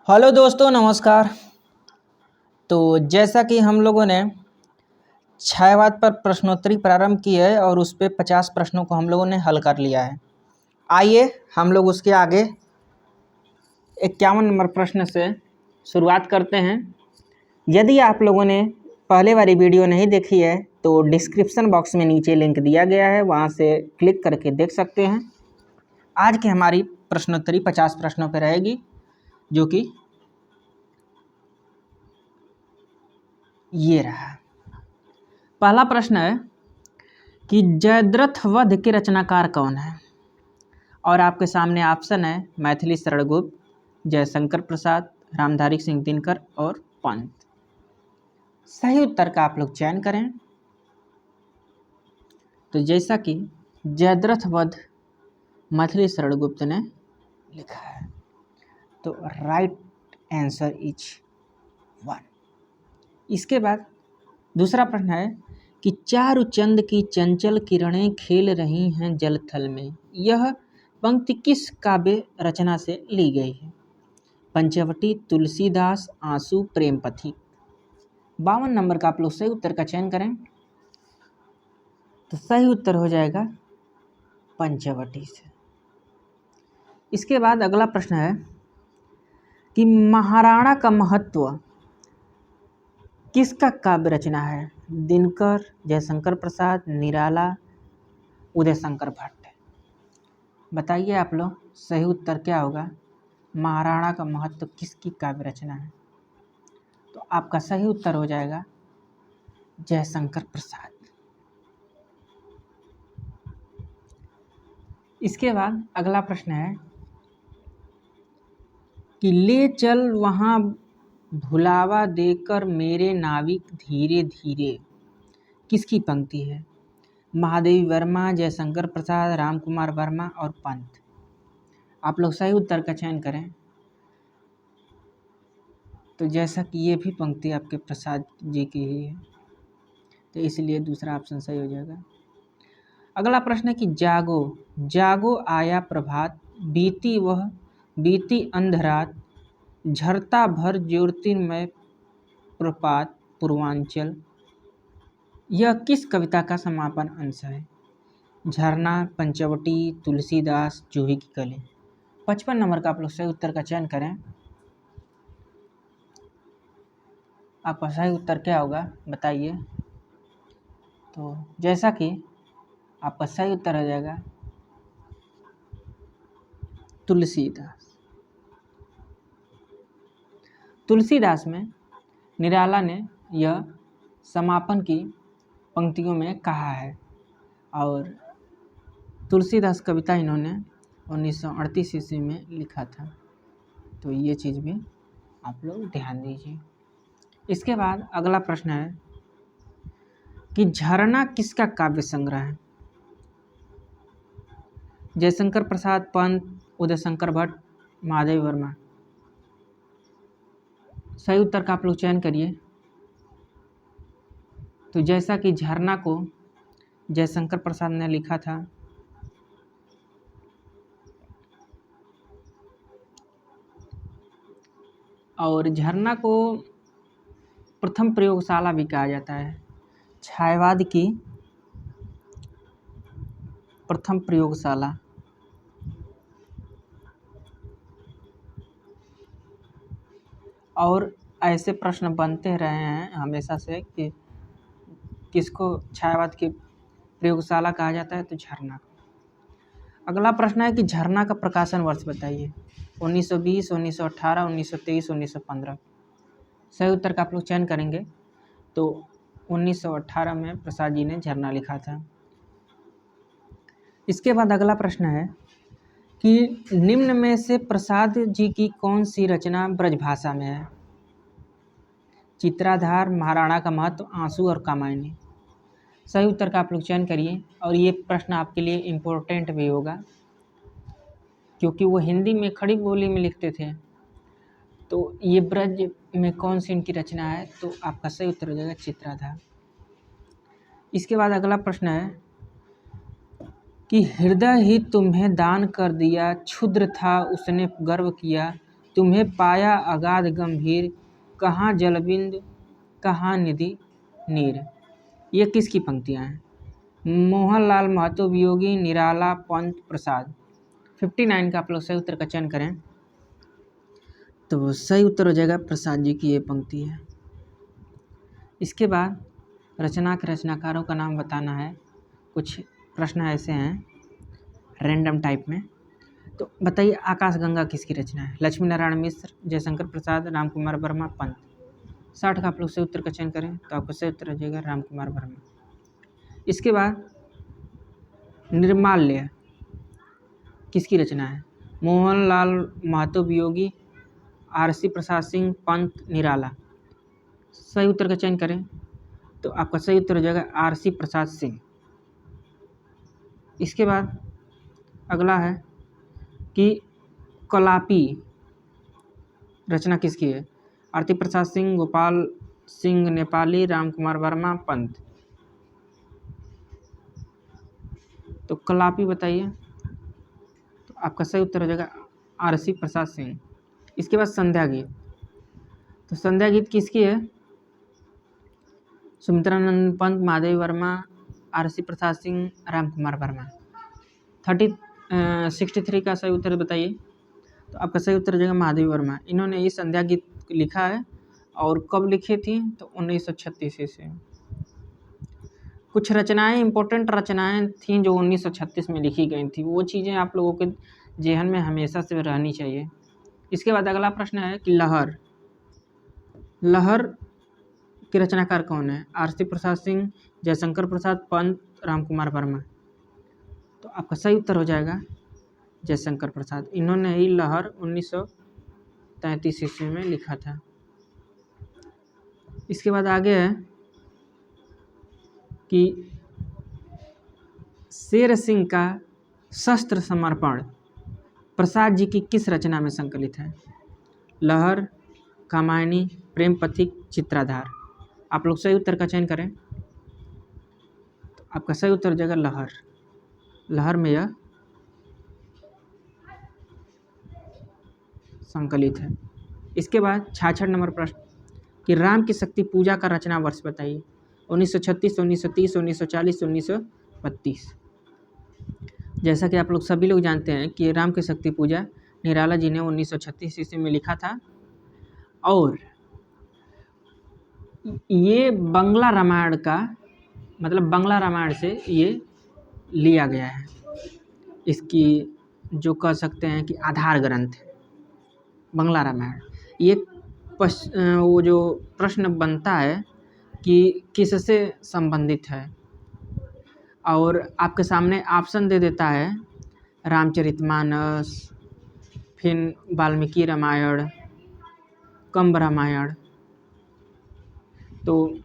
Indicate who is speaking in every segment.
Speaker 1: Hello दोस्तों, नमस्कार। तो जैसा कि हम लोगों ने छायावाद पर प्रश्नोत्तरी प्रारंभ की है और उस पे 50 प्रश्नों को हम लोगों ने हल कर लिया है। आइए हम लोग उसके आगे 51 नंबर प्रश्न से शुरुआत करते हैं। यदि आप लोगों ने पहले वाली वीडियो नहीं देखी है तो डिस्क्रिप्शन बॉक्स में नीचे लिंक दिया गया है, वहाँ से क्लिक करके देख सकते हैं। आज की हमारी प्रश्नोत्तरी 50 प्रश्नों पर रहेगी, जो कि ये रहा। पहला प्रश्न है कि जयद्रथ वध के रचनाकार कौन है? और आपके सामने ऑप्शन है मैथिली शरण गुप्त, जयशंकर प्रसाद, रामधारी सिंह दिनकर और पंत। सही उत्तर का आप लोग चयन करें। तो जैसा कि जयद्रथ वध मैथिली शरण गुप्त ने लिखा है, तो राइट आंसर इज 1। इसके बाद दूसरा प्रश्न है कि चारुचंद की चंचल किरणें खेल रही हैं जलथल में, यह पंक्ति किस काव्य रचना से ली गई है? पंचवटी, तुलसीदास, आंसू, प्रेम पथिक। 52 नंबर का आप लोग सही उत्तर का चयन करें। तो सही उत्तर हो जाएगा पंचवटी से। इसके बाद अगला प्रश्न है कि महाराणा का महत्व किसका काव्य रचना है? दिनकर, जयशंकर प्रसाद, निराला, उदय शंकर भट्ट। बताइए आप लोग सही उत्तर क्या होगा? महाराणा का महत्व किसकी काव्य रचना है? तो आपका सही उत्तर हो जाएगा जयशंकर प्रसाद। इसके बाद अगला प्रश्न है कि ले चल वहाँ भुलावा देकर मेरे नाविक धीरे धीरे, किसकी पंक्ति है? महादेवी वर्मा, जयशंकर प्रसाद, राम कुमार वर्मा और पंत। आप लोग सही उत्तर का चयन करें। तो जैसा कि ये भी पंक्ति आपके प्रसाद जी की ही है, तो इसलिए दूसरा ऑप्शन सही हो जाएगा। अगला प्रश्न है कि जागो जागो आया प्रभात, बीती अंधरात, झरता भर ज्योतिर्मय प्रपात पूर्वांचल, यह किस कविता का समापन अंश है? झरना, पंचवटी, तुलसीदास, जूही की कली। 55 नंबर का आप लोग सही उत्तर का चयन करें। आपका सही उत्तर क्या होगा बताइए। तो जैसा कि आपका सही उत्तर हो जाएगा तुलसीदास। तुलसीदास में निराला ने यह समापन की पंक्तियों में कहा है, और तुलसीदास कविता इन्होंने 1938 ईस्वी में लिखा था। तो ये चीज़ भी आप लोग ध्यान दीजिए। इसके बाद अगला प्रश्न है कि झरना किसका काव्य संग्रह है? जयशंकर प्रसाद, पंत, उदय शंकर भट्ट, महादेवी वर्मा। सही उत्तर का आप लोग चयन करिए। तो जैसा कि झरना को जयशंकर प्रसाद ने लिखा था, और झरना को प्रथम प्रयोगशाला भी कहा जाता है। छायावाद की प्रथम प्रयोगशाला। और ऐसे प्रश्न बनते रहे हैं हमेशा से कि किसको छायावाद की प्रयोगशाला कहा जाता है? तो झरना। अगला प्रश्न है कि झरना का प्रकाशन वर्ष बताइए। 1920, 1918, 1923, 1915। सही उत्तर का आप लोग चयन करेंगे। तो 1918 में प्रसाद जी ने झरना लिखा था। इसके बाद अगला प्रश्न है कि निम्न में से प्रसाद जी की कौन सी रचना ब्रजभाषा में है? चित्राधार, महाराणा का महत्व, आंसू और कामायनी। सही उत्तर का आप लोग चयन करिए। और ये प्रश्न आपके लिए इम्पोर्टेंट भी होगा, क्योंकि वो हिंदी में खड़ी बोली में लिखते थे। तो ये ब्रज में कौन सी इनकी रचना है? तो आपका सही उत्तर हो जाएगा चित्राधार। इसके बाद अगला प्रश्न है कि हृदय ही तुम्हें दान कर दिया, क्षुद्र था उसने गर्व किया, तुम्हें पाया अगाध गंभीर, कहाँ जलबिंद कहाँ निधि नीर। ये किसकी पंक्तियाँ हैं? मोहनलाल महतो वियोगी निराला पंत प्रसाद। 59 का आप लोग सही उत्तर का चयन करें तो सही उत्तर हो जाएगा प्रसाद जी की ये पंक्ति है। इसके बाद रचना के रचनाकारों का नाम बताना है। कुछ प्रश्न ऐसे हैं रैंडम टाइप में, तो बताइए आकाशगंगा किसकी रचना है? लक्ष्मी नारायण मिश्र, जयशंकर प्रसाद, रामकुमार वर्मा, पंत। 60 का आप लोग सही उत्तर का चयन करें तो आपका सही उत्तर हो जाएगा रामकुमार वर्मा। इसके बाद निर्माल्य किसकी रचना है? मोहनलाल महतो वियोगी, आरसी प्रसाद सिंह, पंत, निराला। सही उत्तर का चयन करें तो आपका सही उत्तर हो जाएगा आरसी प्रसाद सिंह। इसके बाद अगला है कि कलापी रचना किसकी है? आरती प्रसाद सिंह, गोपाल सिंह नेपाली, रामकुमार वर्मा, पंत। तो कलापी बताइए तो आपका सही उत्तर हो जाएगा आरसी प्रसाद सिंह। इसके बाद संध्या गीत, तो संध्या गीत किसकी है? सुमित्रानंद पंत, महादेवी वर्मा, आरसी प्रसाद सिंह, रामकुमार वर्मा। 63 का सही उत्तर बताइए तो आपका सही उत्तर हो जाएगा महादेवी वर्मा। इन्होंने ये संध्या गीत लिखा है और कब लिखी थी तो 1936 ईस्वी में। कुछ रचनाएं इंपॉर्टेंट रचनाएं थीं जो 1936 में लिखी गई थी, वो चीज़ें आप लोगों के जेहन में हमेशा से रहनी चाहिए। इसके बाद अगला प्रश्न है कि लहर, लहर के रचनाकार कौन है? आरसी प्रसाद सिंह, जयशंकर प्रसाद, पंत, रामकुमार वर्मा। तो आपका सही उत्तर हो जाएगा जयशंकर प्रसाद। इन्होंने ही लहर 1933 ईस्वी में लिखा था। इसके बाद आगे है कि शेर सिंह का शस्त्र समर्पण प्रसाद जी की किस रचना में संकलित है? लहर, कामायनी, प्रेम पथिक, चित्राधार। आप लोग सही उत्तर का चयन करें तो आपका सही उत्तर हो जाएगा लहर। लहर में यह संकलित है। इसके बाद 66 नंबर प्रश्न कि राम की शक्ति पूजा का रचना वर्ष बताइए। 1936, 1930, 1940, 1932। जैसा कि आप लोग सभी लोग जानते हैं कि राम की शक्ति पूजा निराला जी ने 1936 ईस्वी में लिखा था और ये बंगला रामायण का मतलब बंगला रामायण से ये लिया गया है। इसकी जो कह सकते हैं कि आधार ग्रंथ है बंगला रामायण। ये वो जो प्रश्न बनता है कि किससे संबंधित है और आपके सामने ऑप्शन दे देता है रामचरितमानस, फिर वाल्मीकि रामायण, कंब रामायण। तो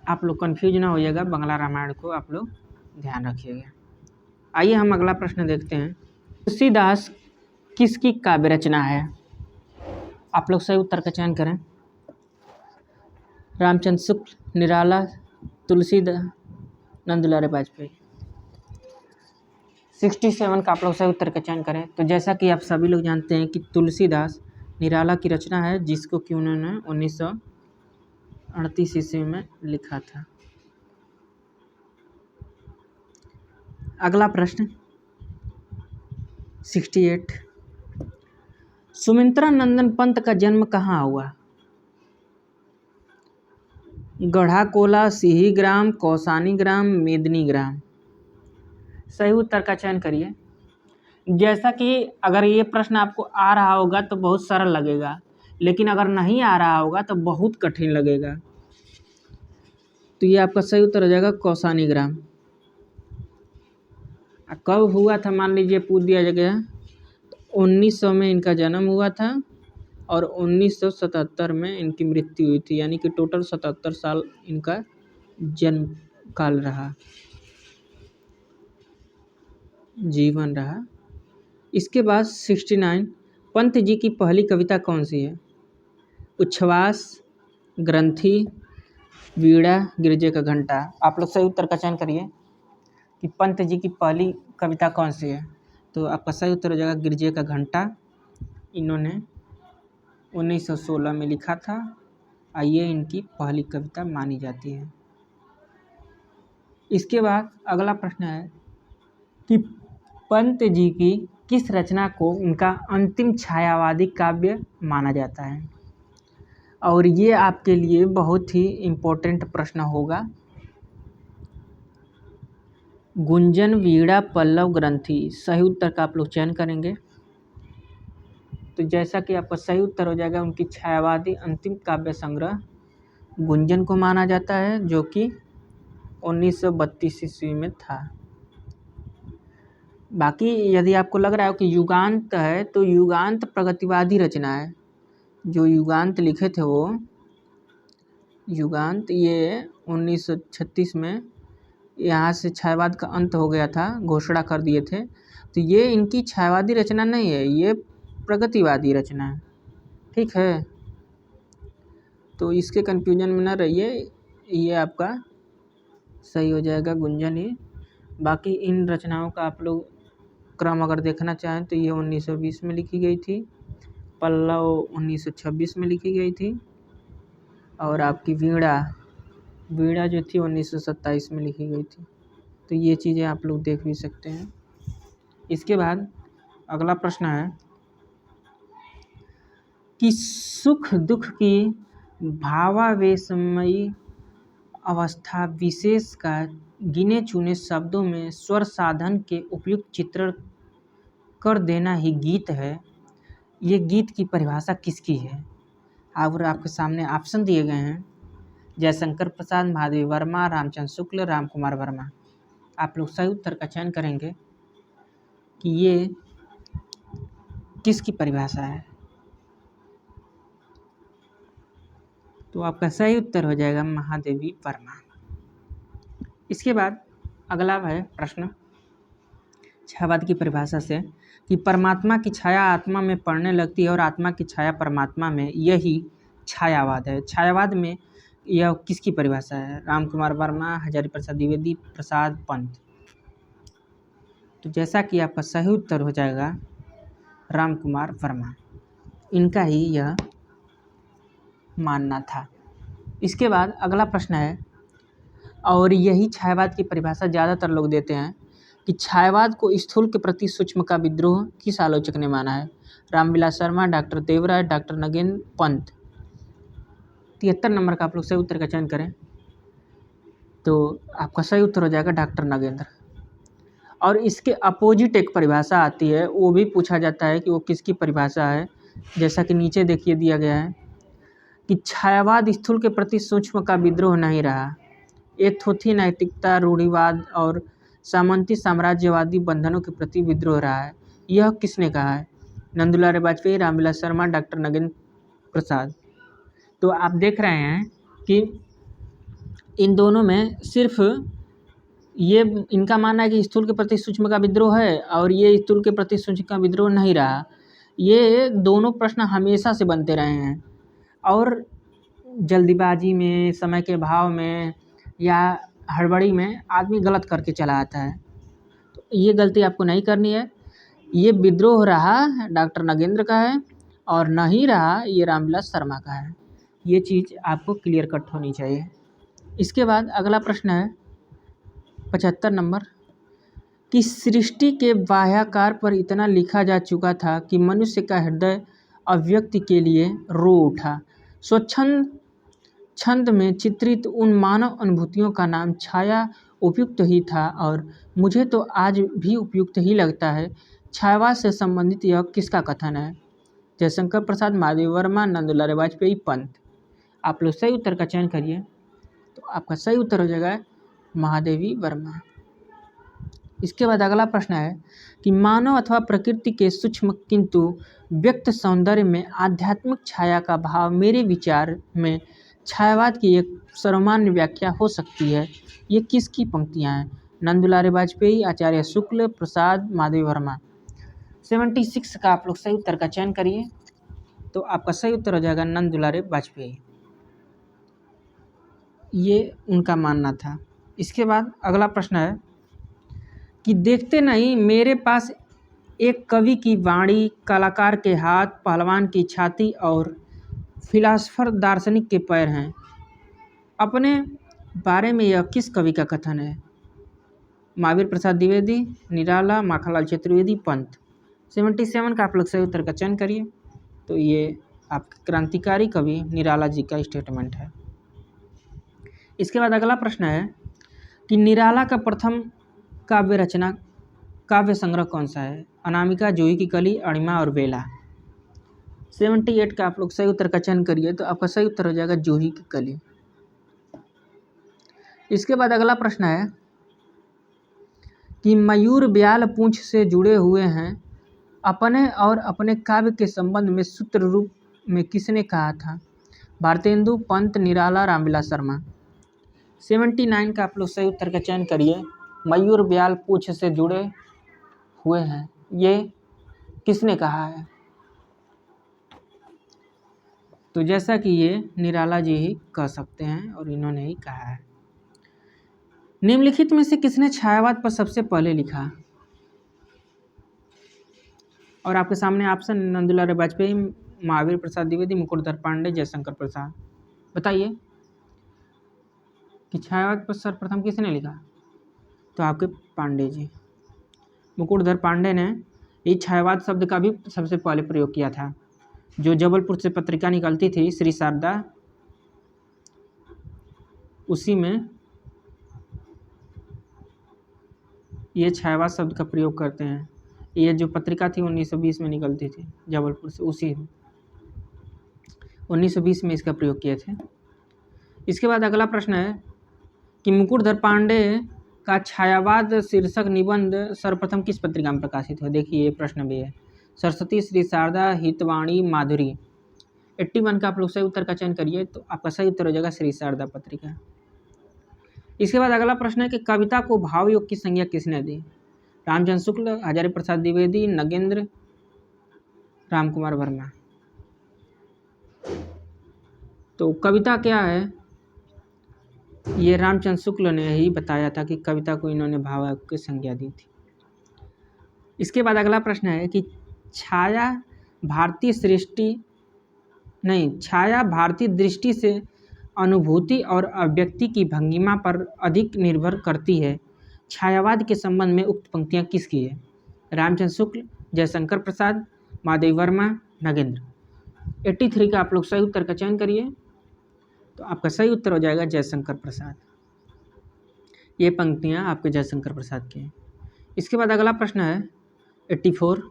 Speaker 1: आप लोग कंफ्यूज ना होइएगा, बंगला रामायण को आप लोग ध्यान रखिएगा। आइए हम अगला प्रश्न देखते हैं। तुलसीदास किसकी काव्य रचना है? आप लोग सही उत्तर का चयन करें। रामचंद्र शुक्ल, निराला, तुलसीदास, नंदलाल वाजपेयी। 67 का आप लोग सही उत्तर का चयन करें तो जैसा कि आप सभी लोग जानते हैं कि तुलसीदास निराला की रचना है जिसको कि उन्होंने 1938 ईस्वी में लिखा था। अगला प्रश्न 68, सुमित्रा नंदन पंत का जन्म कहाँ हुआ? गढ़ा कोला, सिही ग्राम, कौसानी ग्राम, मेदिनी ग्राम। सही उत्तर का चयन करिए। जैसा कि अगर ये प्रश्न आपको आ रहा होगा तो बहुत सरल लगेगा, लेकिन अगर नहीं आ रहा होगा तो बहुत कठिन लगेगा। तो ये आपका सही उत्तर हो जाएगा कौसानी ग्राम। कब हुआ था मान लीजिए पूछ दिया गया, 1900 में इनका जन्म हुआ था और 1977 में इनकी मृत्यु हुई थी, यानी कि टोटल 77 साल इनका जन्म काल रहा, जीवन रहा। इसके बाद 69, पंत जी की पहली कविता कौन सी है? उच्छ्वास, ग्रंथि, वीणा, गिरजे का घंटा। आप लोग सही उत्तर का चयन करिए कि पंत जी की पहली कविता कौन सी है तो आपका सही उत्तर हो जाएगा गिरजे का घंटा। इन्होंने 1916 में लिखा था और ये इनकी पहली कविता मानी जाती है। इसके बाद अगला प्रश्न है कि पंत जी की किस रचना को उनका अंतिम छायावादी काव्य माना जाता है। और ये आपके लिए बहुत ही इम्पोर्टेंट प्रश्न होगा। गुंजन, वीणा, पल्लव, ग्रंथि, सही उत्तर का आप लोग चयन करेंगे। तो जैसा कि आपका सही उत्तर हो जाएगा, उनकी छायावादी अंतिम काव्य संग्रह गुंजन को माना जाता है, जो कि 1932 ईस्वी में था। बाकी यदि आपको लग रहा है कि युगांत है, तो युगांत प्रगतिवादी रचना है। जो युगांत लिखे थे वो युगांत ये 1936 में यहाँ से छायावाद का अंत हो गया था, घोषणा कर दिए थे। तो ये इनकी छायावादी रचना नहीं है, ये प्रगतिवादी रचना है। ठीक है, तो इसके कन्फ्यूजन में ना रहिए, ये आपका सही हो जाएगा गुंजन ही। बाकी इन रचनाओं का आप लोग क्रम अगर देखना चाहें तो ये 1920 में लिखी गई थी, पल्लव 1926 में लिखी गई थी, और आपकी वीणा जो थी 1927 में लिखी गई थी। तो ये चीज़ें आप लोग देख भी सकते हैं। इसके बाद अगला प्रश्न है कि सुख दुख की भावावेशमयी अवस्था विशेष का गिने चुने शब्दों में स्वर साधन के उपयुक्त चित्रण कर देना ही गीत है। ये गीत की परिभाषा किसकी है? और आपके सामने ऑप्शन दिए गए हैं, जयशंकर प्रसाद, महादेवी वर्मा, रामचंद्र शुक्ल, राम कुमार वर्मा। आप लोग सही उत्तर का चयन करेंगे कि ये किसकी परिभाषा है। तो आपका सही उत्तर हो जाएगा महादेवी वर्मा। इसके बाद अगला है प्रश्न छायावाद की परिभाषा से कि परमात्मा की छाया आत्मा में पड़ने लगती है और आत्मा की छाया परमात्मा में, यही छायावाद है। छायावाद में यह किसकी परिभाषा है? राम कुमार वर्मा, हजारी प्रसाद द्विवेदी, प्रसाद पंत। तो जैसा कि आपका सही उत्तर हो जाएगा राम कुमार वर्मा, इनका ही यह मानना था। इसके बाद अगला प्रश्न है, और यही छायावाद की परिभाषा ज़्यादातर लोग देते हैं कि छायावाद को स्थूल के प्रति सूक्ष्म का विद्रोह किस आलोचक ने माना है? Ramvilas Sharma, doctor Devaraya, doctor Nagendra, Pant. 73 number का आप लोग सही उत्तर का चयन करें तो आपका सही उत्तर हो जाएगा डॉक्टर नगेंद्र। और इसके अपोजिट एक परिभाषा आती है, वो भी पूछा जाता है कि वो किसकी परिभाषा है। जैसा कि नीचे देखिए दिया गया है कि छायावाद स्थूल के प्रति सूक्ष्म का विद्रोह नहीं रहा, एथोथी नैतिकता, रूढ़िवाद और सामंती साम्राज्यवादी बंधनों के प्रति विद्रोह रहा है। यह किसने कहा है? नंदुलाल वाजपेयी, रामविलास शर्मा, डॉक्टर नगेंद्र प्रसाद। तो आप देख रहे हैं कि इन दोनों में सिर्फ ये इनका मानना है कि स्थूल के प्रति सूक्ष्म का विद्रोह है, और ये स्थूल के प्रति सूक्ष्म का विद्रोह नहीं रहा। ये दोनों प्रश्न हमेशा से बनते रहे हैं, और जल्दीबाजी में, समय के भाव में या हड़बड़ी में आदमी गलत करके चला आता है। तो ये गलती आपको नहीं करनी है। ये विद्रोह रहा डॉक्टर नगेंद्र का है, और नहीं रहा ये रामविलास शर्मा का है। ये चीज़ आपको क्लियर कट होनी चाहिए। इसके बाद अगला प्रश्न है 75 नंबर कि सृष्टि के बाह्याकार पर इतना लिखा जा चुका था कि मनुष्य का हृदय अभिव्यक्ति के लिए रो उठा। स्वच्छंद छंद में चित्रित उन मानव अनुभूतियों का नाम छाया उपयुक्त ही था, और मुझे तो आज भी उपयुक्त ही लगता है। छायावाद से संबंधित यह किसका कथन है? जयशंकर प्रसाद, महादेवी वर्मा, नंदुलाल वाजपेयी, पंत। आप लोग सही उत्तर का चयन करिए तो आपका सही उत्तर हो जाएगा महादेवी वर्मा। इसके बाद अगला प्रश्न है कि मानव अथवा प्रकृति के सूक्ष्म किंतु व्यक्त सौंदर्य में आध्यात्मिक छाया का भाव मेरे विचार में छायावाद की एक सर्वमान्य व्याख्या हो सकती है। ये किसकी पंक्तियाँ हैं? नंदुलाल वाजपेयी, आचार्य शुक्ल, प्रसाद, महादेवी वर्मा। 76 का आप लोग सही उत्तर का चयन करिए तो आपका सही उत्तर हो जाएगा नंदुलाल वाजपेयी। ये उनका मानना था। इसके बाद अगला प्रश्न है कि देखते नहीं मेरे पास एक कवि की वाणी, कलाकार के हाथ, पहलवान की छाती और फिलासफर दार्शनिक के पैर हैं। अपने बारे में यह किस कवि का कथन है? महावीर प्रसाद द्विवेदी, निराला, माखनलाल चतुर्वेदी, पंत। 77 का आप लोग सही उत्तर का चयन करिए। तो ये आपके क्रांतिकारी कवि निराला जी का स्टेटमेंट है। इसके बाद अगला प्रश्न है कि निराला का प्रथम काव्य रचना, काव्य संग्रह कौन सा है? अनामिका, जूही की कली, अणिमा और बेला। 78 का आप लोग सही उत्तर का चयन करिए। तो आपका सही उत्तर हो जाएगा जूही की कली। इसके बाद अगला प्रश्न है कि मयूर ब्याल पूंछ से जुड़े हुए हैं, अपने और अपने काव्य के संबंध में सूत्र रूप में किसने कहा था? भारतेंदु, पंत, निराला, रामविलास शर्मा। 79 का आप लोग सही उत्तर का चयन करिए। मयूर ब्याल पूंछ से जुड़े हुए हैं, ये किसने कहा है? तो जैसा कि ये निराला जी ही कह सकते हैं और इन्होंने ही कहा है। निम्नलिखित में से किसने छायावाद पर सबसे पहले लिखा? और आपके सामने ऑप्शन नंदुलाल वाजपेयी, महावीर प्रसाद द्विवेदी, मुकुटधर पांडे, जयशंकर प्रसाद। बताइए कि छायावाद पर सर्वप्रथम किसने लिखा? तो आपके पांडे जी, मुकुटधर पांडे ने ये छायावाद शब्द का भी सबसे पहले प्रयोग किया था। जो जबलपुर से पत्रिका निकलती थी श्री शारदा, उसी में ये छायावाद शब्द का प्रयोग करते हैं। ये जो पत्रिका थी 1920 में निकलती थी जबलपुर से, उसी 1920 में इसका प्रयोग किए थे। इसके बाद अगला प्रश्न है कि मुकुटधर पांडे का छायावाद शीर्षक निबंध सर्वप्रथम किस पत्रिका में प्रकाशित हुआ? देखिए ये प्रश्न भी है। सरस्वती, श्री शारदा, हितवाणी, माधुरी। 81 का आप लोग सही उत्तर का चयन करिए। तो आपका सही उत्तर हो जाएगा श्री शारदा पत्रिका। इसके बाद अगला प्रश्न है कि कविता को भावयोग की संज्ञा किसने दी? रामचंद्र शुक्ल, हजारी प्रसाद द्विवेदी, नगेंद्र, रामकुमार वर्मा। तो कविता क्या है, ये रामचंद्र शुक्ल ने ही बताया था कि कविता को इन्होंने भावयोग की संज्ञा दी थी। इसके बाद अगला प्रश्न है कि छाया भारतीय दृष्टि से अनुभूति और अभिव्यक्ति की भंगिमा पर अधिक निर्भर करती है। छायावाद के संबंध में उक्त पंक्तियाँ किसकी है? रामचंद्र शुक्ल, जयशंकर प्रसाद, माधवी वर्मा, नगेंद्र। 83 का आप लोग सही उत्तर का चयन करिए। तो आपका सही उत्तर हो जाएगा जयशंकर प्रसाद। ये पंक्तियाँ आपके जयशंकर प्रसाद की हैं। इसके बाद अगला प्रश्न है 84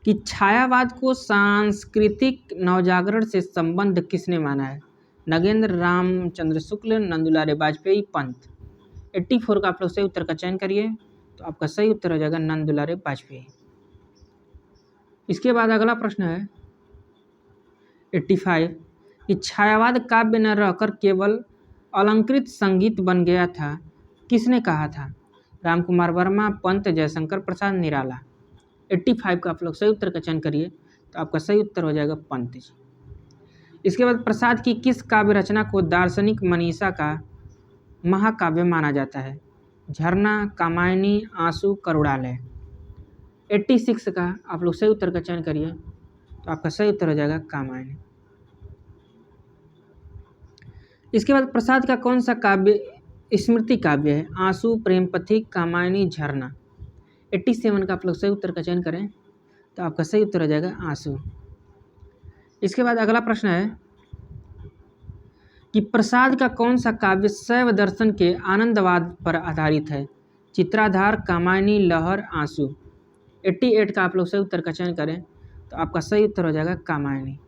Speaker 1: कि छायावाद को सांस्कृतिक नवजागरण से संबंध किसने माना है? नगेंद्र, रामचंद्र शुक्ल, नंदुलाल वाजपेयी, पंत। 84 का आप लोग सही उत्तर का चयन करिए। तो आपका सही उत्तर हो जाएगा नंदुलाल वाजपेयी। इसके बाद अगला प्रश्न है 85 कि छायावाद काव्य न रहकर केवल अलंकृत संगीत बन गया था, किसने कहा था? रामकुमार वर्मा, पंत, जयशंकर प्रसाद, निराला। 85 का आप लोग सही उत्तर का चयन करिए। तो आपका सही उत्तर हो जाएगा पंत जी। इसके बाद प्रसाद की किस काव्य रचना को दार्शनिक मनीषा का महाकाव्य माना जाता है? झरना, कामायनी, आंसू, करुणालय। 86 का आप लोग सही उत्तर का चयन करिए। तो आपका सही उत्तर हो जाएगा कामायनी। इसके बाद प्रसाद का कौन सा काव्य स्मृति काव्य है? आंसू, प्रेम पथिक, कामायनी, झरना। 87 का आप लोग सही उत्तर का चयन करें। तो आपका सही उत्तर हो जाएगा आंसू। इसके बाद अगला प्रश्न है कि प्रसाद का कौन सा काव्य शैव दर्शन के आनंदवाद पर आधारित है? चित्राधार, कामायनी, लहर, आंसू। 88 का आप लोग सही उत्तर का चयन करें। तो आपका सही उत्तर हो जाएगा कामायनी।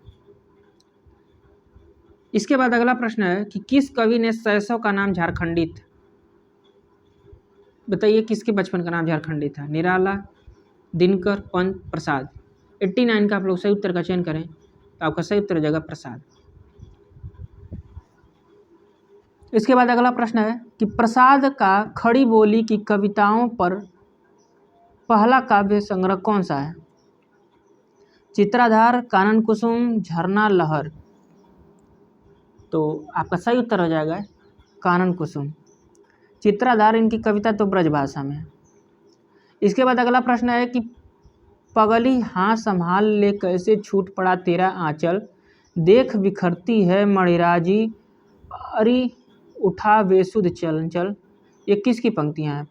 Speaker 1: इसके बाद अगला प्रश्न है कि किस कवि ने शैशव का नाम झारखंडी था? बताइए किसके बचपन का नाम झारखंडी था? निराला, दिनकर, पंत, प्रसाद। 89 का आप लोग सही उत्तर का चयन करें। तो आपका सही उत्तर हो जाएगा प्रसाद। इसके बाद अगला प्रश्न है कि प्रसाद का खड़ी बोली की कविताओं पर पहला काव्य संग्रह कौन सा है? चित्राधार, कानन कुसुम, झरना, लहर। तो आपका सही उत्तर हो जाएगा कानन कुसुम। चित्राधार इनकी कविता तो ब्रजभाषा में है। इसके बाद अगला प्रश्न है कि पगली हाँ संभाल ले, कैसे छूट पड़ा तेरा आंचल, देख बिखरती है मणिराजी, अरे उठा बेसुध चल चल। ये किसकी पंक्तियाँ हैं?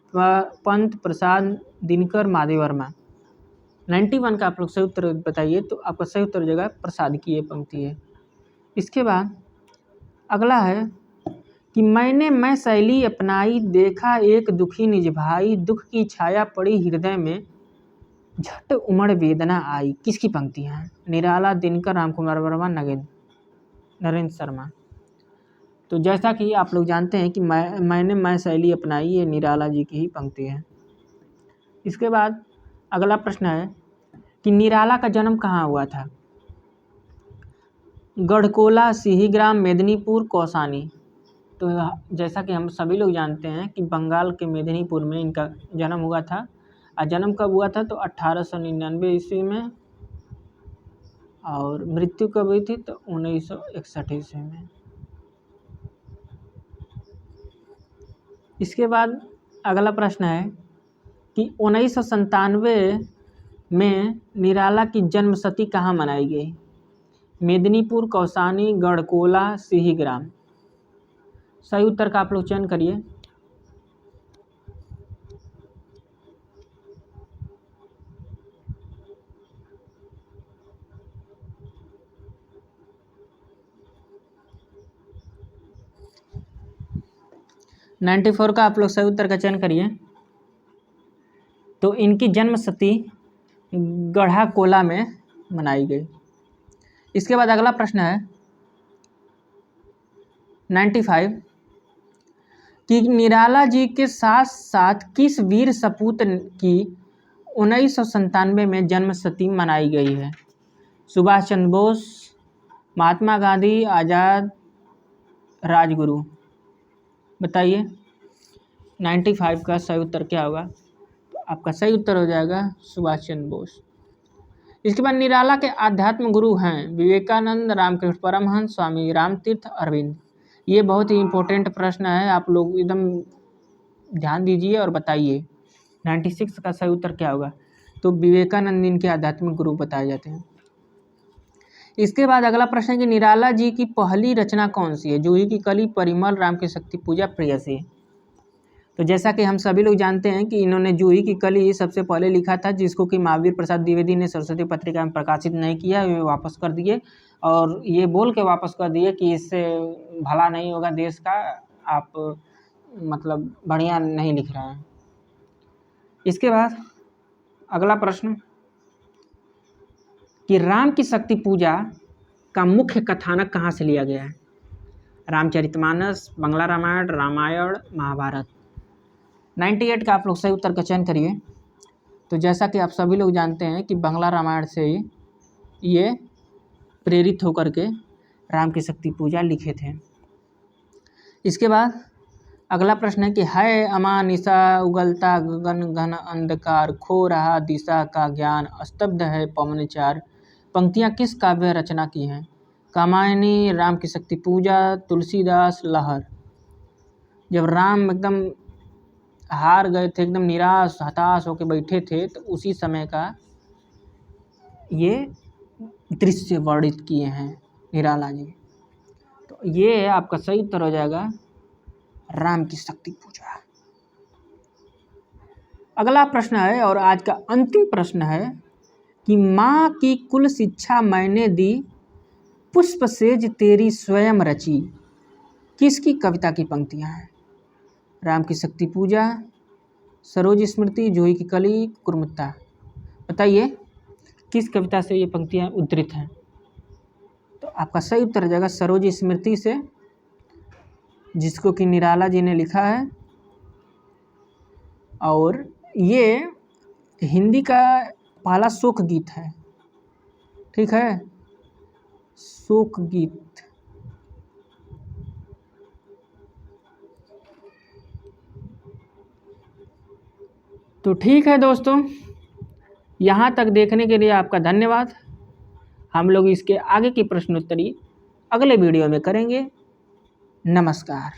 Speaker 1: पंत, प्रसाद, दिनकर, माधव वर्मा। 91 का आप लोग सही उत्तर बताइए। तो आपका सही उत्तर हो जाएगा प्रसाद की ये पंक्ति है। इसके बाद अगला है कि मैं शैली अपनाई, देखा एक दुखी निज भाई, दुख की छाया पड़ी हृदय में, झट उमड़ वेदना आई। किसकी पंक्तियाँ हैं? निराला, दिनकर, रामकुमार वर्मा, नरेंद्र शर्मा। तो जैसा कि आप लोग जानते हैं कि मैं शैली अपनाई, ये निराला जी की ही पंक्ति है। इसके बाद अगला प्रश्न है कि निराला का जन्म कहाँ हुआ था? गढ़कोला, सिहीग्राम, मेदिनीपुर, कौसानी। तो जैसा कि हम सभी लोग जानते हैं कि बंगाल के मेदिनीपुर में इनका जन्म हुआ था। और जन्म कब हुआ था? तो 1899 ईस्वी में, और मृत्यु कब हुई थी? तो 1961 ईस्वी में। इसके बाद अगला प्रश्न है कि 1997 में निराला की जन्मशती कहाँ मनाई गई? मेदिनीपुर, कौसानी, गढ़कोला, सिहीग्राम। सही उत्तर का आप लोग चयन करिए। नाइन्टी 94 का आप लोग सही उत्तर का चयन करिए। तो इनकी जन्मशती गढ़कोला में मनाई गई। इसके बाद अगला प्रश्न है 95 कि निराला जी के साथ साथ किस वीर सपूत की 1997 में जन्मशती मनाई गई है? सुभाष चंद्र बोस, महात्मा गांधी, आज़ाद, राजगुरु। बताइए 95 का सही उत्तर क्या होगा? तो आपका सही उत्तर हो जाएगा सुभाष चंद्र बोस। इसके बाद निराला के आध्यात्म गुरु हैं विवेकानंद, रामकृष्ण परमहंस, स्वामी रामतीर्थ, अरविंद। ये बहुत ही इम्पोर्टेंट प्रश्न है, आप लोग एकदम ध्यान दीजिए और बताइए 96 का सही उत्तर क्या होगा? तो विवेकानंद इनके आध्यात्मिक गुरु बताए जाते हैं। इसके बाद अगला प्रश्न है कि निराला जी की पहली रचना कौन सी है? जूही की कली, परिमल, राम की शक्ति पूजा, प्रेयसी। तो जैसा कि हम सभी लोग जानते हैं कि इन्होंने जूही की कली सबसे पहले लिखा था, जिसको कि महावीर प्रसाद द्विवेदी ने सरस्वती पत्रिका में प्रकाशित नहीं किया, वे वापस कर दिए और ये बोल के वापस कर दिए कि इससे भला नहीं होगा देश का, आप मतलब बढ़िया नहीं लिख रहे हैं। इसके बाद अगला प्रश्न कि राम की शक्ति पूजा का मुख्य कथानक कहाँ से लिया गया है? रामचरितमानस, बंगला रामायण, रामायण, महाभारत। 98 का आप लोग सही उत्तर का चयन करिए। तो जैसा कि आप सभी लोग जानते हैं कि बंगला रामायण से ही ये प्रेरित होकर के राम की शक्ति पूजा लिखे थे। इसके बाद अगला प्रश्न है कि है अमा निशा, उगलता गगन घन अंधकार, खो रहा दिशा का ज्ञान, स्तब्ध है पवन चार। पंक्तियाँ किस काव्य रचना की हैं? कामायनी, राम की शक्ति पूजा, तुलसीदास, लहर। जब राम एकदम हार गए थे, एकदम निराश हताश होकर बैठे थे, तो उसी समय का ये दृश्य वर्णित किए हैं निराला जी। तो ये आपका सही उत्तर हो जाएगा राम की शक्ति पूजा। अगला प्रश्न है और आज का अंतिम प्रश्न है कि माँ की कुल शिक्षा मैंने दी, पुष्प सेज तेरी स्वयं रची। किसकी कविता की पंक्तियाँ हैं? राम की शक्ति पूजा, सरोज स्मृति, जूही की कली, कुर्मुत्ता। बताइए किस कविता से ये पंक्तियाँ उद्धृत हैं? तो आपका सही उत्तर हो जाएगा सरोज स्मृति से, जिसको कि निराला जी ने लिखा है। और ये हिंदी का पहला शोक गीत है, ठीक है, शोक गीत। तो ठीक है दोस्तों, यहाँ तक देखने के लिए आपका धन्यवाद। हम लोग इसके आगे की प्रश्नोत्तरी अगले वीडियो में करेंगे। नमस्कार।